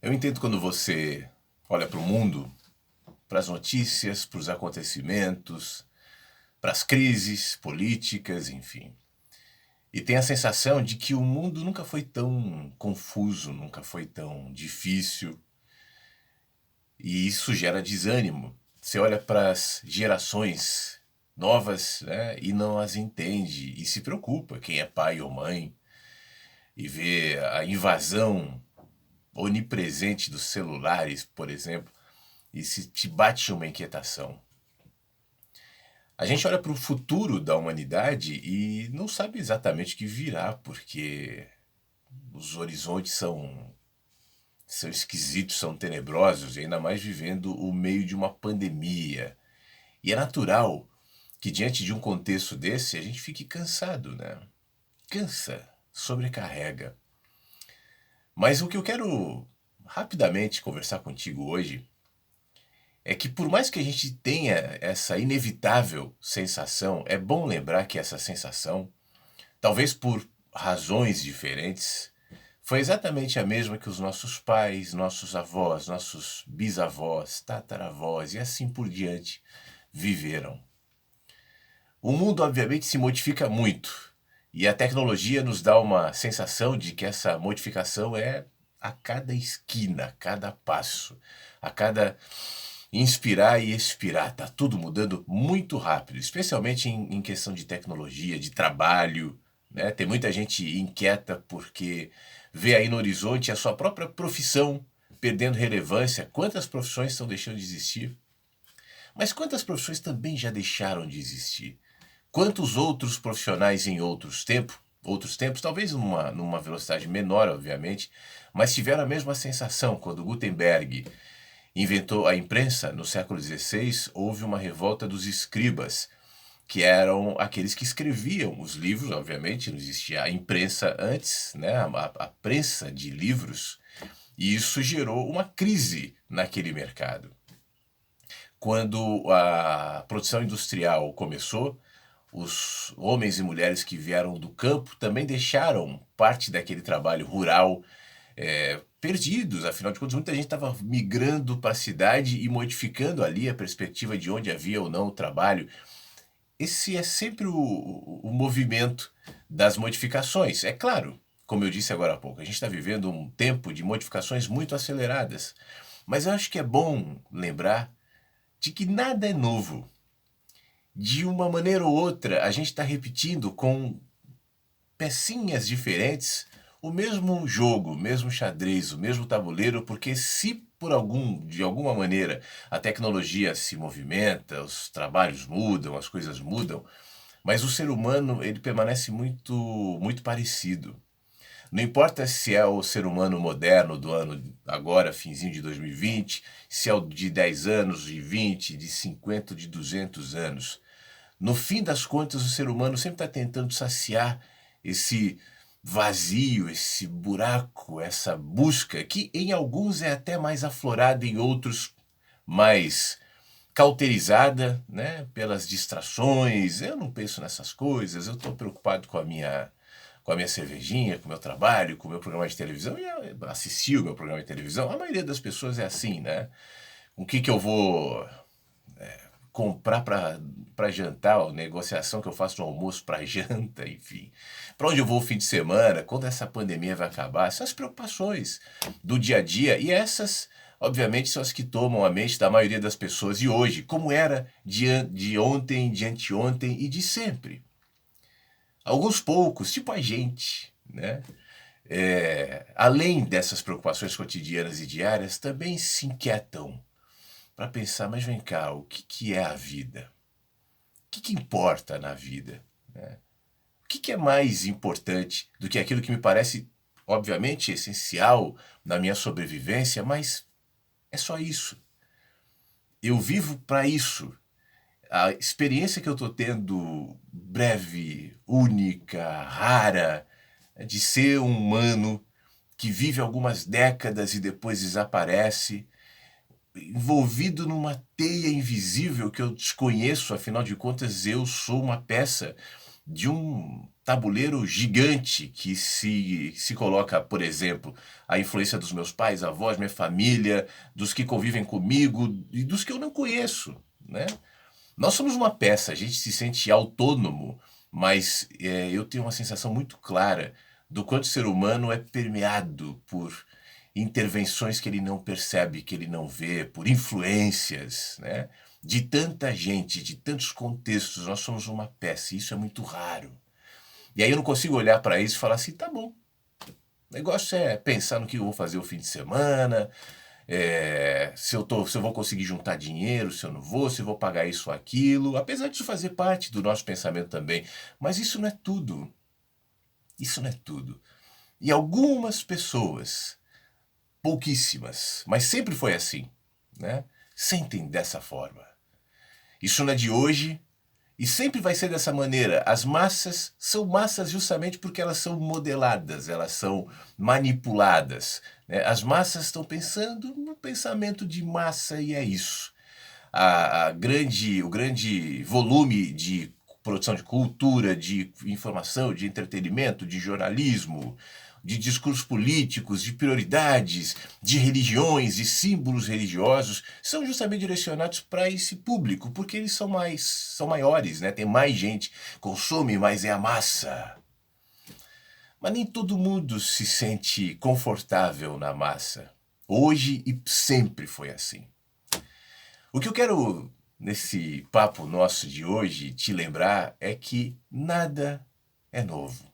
Eu entendo quando você olha para o mundo, para as notícias, para os acontecimentos, para as crises políticas, enfim. E tem a sensação de que o mundo nunca foi tão confuso, nunca foi tão difícil, e isso gera desânimo. Você olha para as gerações novas, né, e não as entende e se preocupa, quem é pai ou mãe, e vê a invasão onipresente dos celulares, por exemplo, e se te bate uma inquietação. A gente olha para o futuro da humanidade e não sabe exatamente o que virá, porque os horizontes são esquisitos, são tenebrosos, e ainda mais vivendo o meio de uma pandemia. E é natural que diante de um contexto desse a gente fique cansado, né? Cansa, sobrecarrega. Mas o que eu quero rapidamente conversar contigo hoje é que por mais que a gente tenha essa inevitável sensação, é bom lembrar que essa sensação, talvez por razões diferentes, foi exatamente a mesma que os nossos pais, nossos avós, nossos bisavós, tataravós e assim por diante viveram. O mundo, obviamente, se modifica muito e a tecnologia nos dá uma sensação de que essa modificação é a cada esquina, a cada passo, a cada inspirar e expirar. Está tudo mudando muito rápido, especialmente em questão de tecnologia, de trabalho. Né? Tem muita gente inquieta porque vê aí no horizonte a sua própria profissão perdendo relevância. Quantas profissões estão deixando de existir? Mas quantas profissões também já deixaram de existir? Quantos outros profissionais em outros tempos, talvez numa velocidade menor, obviamente, mas tiveram a mesma sensação quando Gutenberg inventou a imprensa no século XVI, houve uma revolta dos escribas, que eram aqueles que escreviam os livros, obviamente, não existia a imprensa antes, né, a prensa de livros, e isso gerou uma crise naquele mercado. Quando a produção industrial começou, os homens e mulheres que vieram do campo também deixaram parte daquele trabalho rural perdidos, afinal de contas, muita gente estava migrando para a cidade e modificando ali a perspectiva de onde havia ou não o trabalho. Esse é sempre o movimento das modificações. É claro, como eu disse agora há pouco, a gente está vivendo um tempo de modificações muito aceleradas, mas eu acho que é bom lembrar de que nada é novo. De uma maneira ou outra, a gente está repetindo com pecinhas diferentes o mesmo jogo, o mesmo xadrez, o mesmo tabuleiro, porque se de alguma maneira a tecnologia se movimenta, os trabalhos mudam, as coisas mudam, mas o ser humano ele permanece muito parecido. Não importa se é o ser humano moderno do ano agora, finzinho de 2020, se é o de 10 anos, de 20, de 50, de 200 anos. No fim das contas, o ser humano sempre está tentando saciar esse vazio, esse buraco, essa busca, que em alguns é até mais aflorada, em outros mais cauterizada, né, pelas distrações. Eu não penso nessas coisas, eu estou preocupado com a minha cervejinha, com o meu trabalho, com o meu programa de televisão, e assistir o meu programa de televisão. A maioria das pessoas é assim, né? O que eu vou comprar para jantar, a negociação que eu faço no almoço para janta, enfim. Para onde eu vou o fim de semana, quando essa pandemia vai acabar, são as preocupações do dia a dia. E essas, obviamente, são as que tomam a mente da maioria das pessoas de hoje, como era de ontem, de anteontem e de sempre. Alguns poucos, tipo a gente, né? Além dessas preocupações cotidianas e diárias, também se inquietam para pensar, mas vem cá, o que é a vida? O que importa na vida? Né? O que é mais importante do que aquilo que me parece, obviamente, essencial na minha sobrevivência, mas é só isso. Eu vivo para isso. A experiência que eu estou tendo, breve, única, rara, de ser um humano que vive algumas décadas e depois desaparece, envolvido numa teia invisível que eu desconheço, afinal de contas eu sou uma peça de um tabuleiro gigante que se coloca, por exemplo, a influência dos meus pais, avós, minha família, dos que convivem comigo e dos que eu não conheço, né? Nós somos uma peça, a gente se sente autônomo, mas eu tenho uma sensação muito clara do quanto o ser humano é permeado por intervenções que ele não percebe, que ele não vê, por influências, né? De tanta gente, de tantos contextos, nós somos uma peça, e isso é muito raro. E aí eu não consigo olhar para isso e falar assim, tá bom, o negócio é pensar no que eu vou fazer o fim de semana, se eu vou conseguir juntar dinheiro, se eu não vou, se eu vou pagar isso ou aquilo, apesar disso fazer parte do nosso pensamento também. Mas isso não é tudo. Isso não é tudo. E algumas pessoas, pouquíssimas, mas sempre foi assim, né? Sentem dessa forma. Isso não é de hoje e sempre vai ser dessa maneira. As massas são massas justamente porque elas são modeladas, elas são manipuladas, né? As massas estão pensando no pensamento de massa e é isso. O grande volume de produção de cultura, de informação, de entretenimento, de jornalismo, de discursos políticos, de prioridades, de religiões e símbolos religiosos, são justamente direcionados para esse público, porque eles são maiores, né? Tem mais gente, consome, mas é a massa. Mas nem todo mundo se sente confortável na massa. Hoje e sempre foi assim. O que eu quero, nesse papo nosso de hoje, te lembrar é que nada é novo.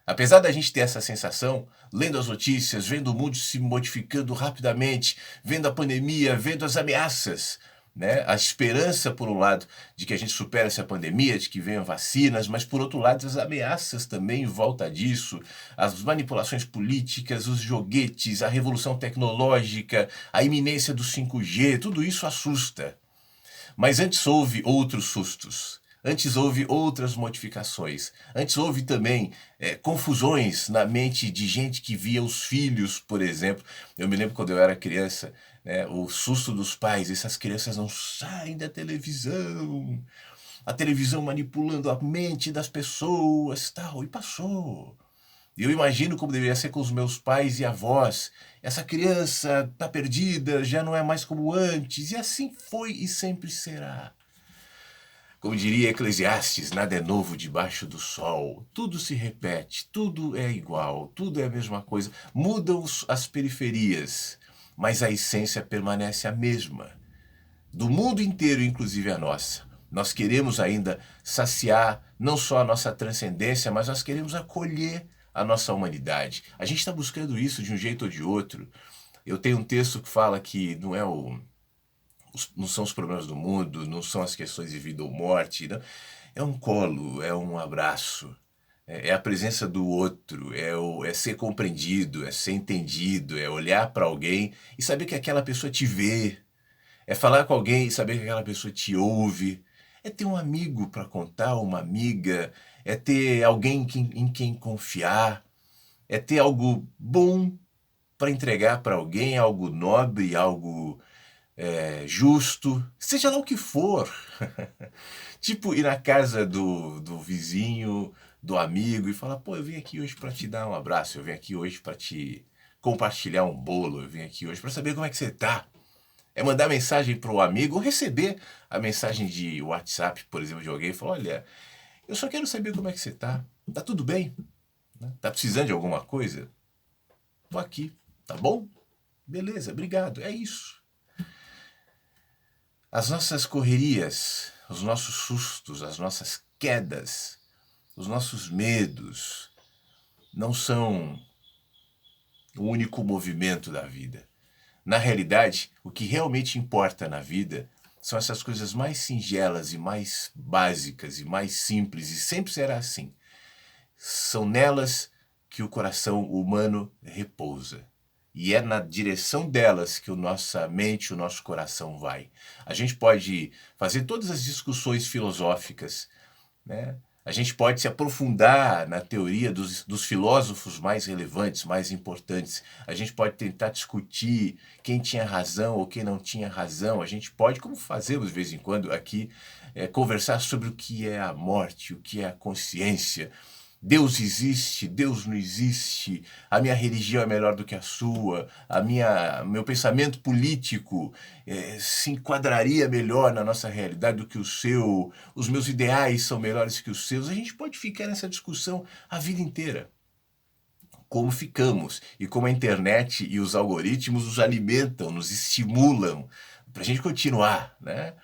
Apesar da gente ter essa sensação, lendo as notícias, vendo o mundo se modificando rapidamente, vendo a pandemia, vendo as ameaças, né? A esperança, por um lado, de que a gente supere essa pandemia, de que venham vacinas, mas, por outro lado, as ameaças também em volta disso, as manipulações políticas, os joguetes, a revolução tecnológica, a iminência do 5G, tudo isso assusta. Mas antes houve outros sustos. Antes houve outras modificações. Antes houve também confusões na mente de gente que via os filhos, por exemplo. Eu me lembro quando eu era criança, né, o susto dos pais. Essas crianças não saem da televisão. A televisão manipulando a mente das pessoas, tal. E passou. E eu imagino como deveria ser com os meus pais e avós. Essa criança está perdida, já não é mais como antes. E assim foi e sempre será. Como diria Eclesiastes, nada é novo debaixo do sol. Tudo se repete, tudo é igual, tudo é a mesma coisa. Mudam as periferias, mas a essência permanece a mesma. Do mundo inteiro, inclusive a nossa. Nós queremos ainda saciar não só a nossa transcendência, mas nós queremos acolher a nossa humanidade. A gente está buscando isso de um jeito ou de outro. Eu tenho um texto que fala que não são os problemas do mundo, não são as questões de vida ou morte, não. É um colo, é um abraço, é a presença do outro, é ser compreendido, é ser entendido, é olhar para alguém e saber que aquela pessoa te vê, é falar com alguém e saber que aquela pessoa te ouve, é ter um amigo para contar, uma amiga, é ter alguém em quem confiar, é ter algo bom para entregar para alguém, algo nobre, algo justo, seja lá o que for. Tipo, ir na casa do vizinho, do amigo e falar, pô, eu vim aqui hoje para te dar um abraço, eu vim aqui hoje para te compartilhar um bolo, eu vim aqui hoje para saber como é que você tá. É mandar mensagem pro amigo ou receber a mensagem de WhatsApp, por exemplo, de alguém e falar, olha, eu só quero saber como é que você tá. Tá tudo bem? Tá precisando de alguma coisa? Tô aqui, tá bom? Beleza, obrigado, é isso. As nossas correrias, os nossos sustos, as nossas quedas, os nossos medos não são o único movimento da vida. Na realidade, o que realmente importa na vida são essas coisas mais singelas e mais básicas e mais simples, e sempre será assim. São nelas que o coração humano repousa. E é na direção delas que a nossa mente, o nosso coração vai. A gente pode fazer todas as discussões filosóficas, né? A gente pode se aprofundar na teoria dos filósofos mais relevantes, mais importantes. A gente pode tentar discutir quem tinha razão ou quem não tinha razão. A gente pode, como fazemos de vez em quando aqui, conversar sobre o que é a morte, o que é a consciência. Deus existe, Deus não existe, a minha religião é melhor do que a sua, meu pensamento político se enquadraria melhor na nossa realidade do que o seu, os meus ideais são melhores que os seus. A gente pode ficar nessa discussão a vida inteira. Como ficamos e como a internet e os algoritmos nos alimentam, nos estimulam para a gente continuar, né?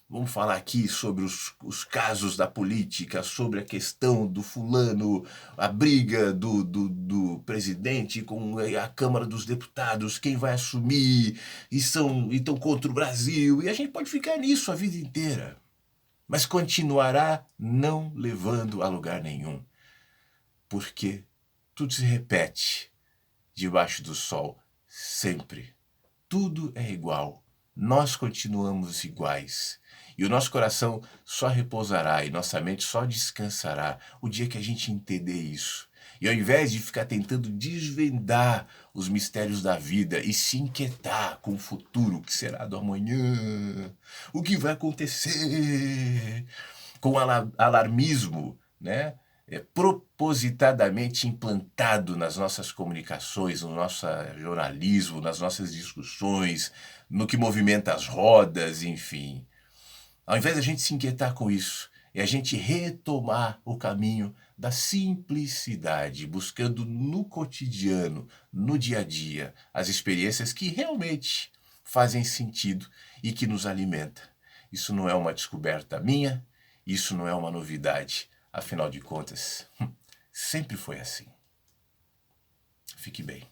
Vamos falar aqui sobre os casos da política, sobre a questão do fulano, a briga do presidente com a Câmara dos Deputados, quem vai assumir, e estão contra o Brasil. E a gente pode ficar nisso a vida inteira, mas continuará não levando a lugar nenhum, porque tudo se repete debaixo do sol, sempre. Tudo é igual. Nós continuamos iguais. E o nosso coração só repousará e nossa mente só descansará o dia que a gente entender isso. E ao invés de ficar tentando desvendar os mistérios da vida e se inquietar com o futuro, o que será do amanhã, o que vai acontecer, com alarmismo, né? Propositadamente implantado nas nossas comunicações, no nosso jornalismo, nas nossas discussões, no que movimenta as rodas, enfim. Ao invés de a gente se inquietar com isso, é a gente retomar o caminho da simplicidade, buscando no cotidiano, no dia a dia, as experiências que realmente fazem sentido e que nos alimentam. Isso não é uma descoberta minha, isso não é uma novidade. Afinal de contas, sempre foi assim. Fique bem.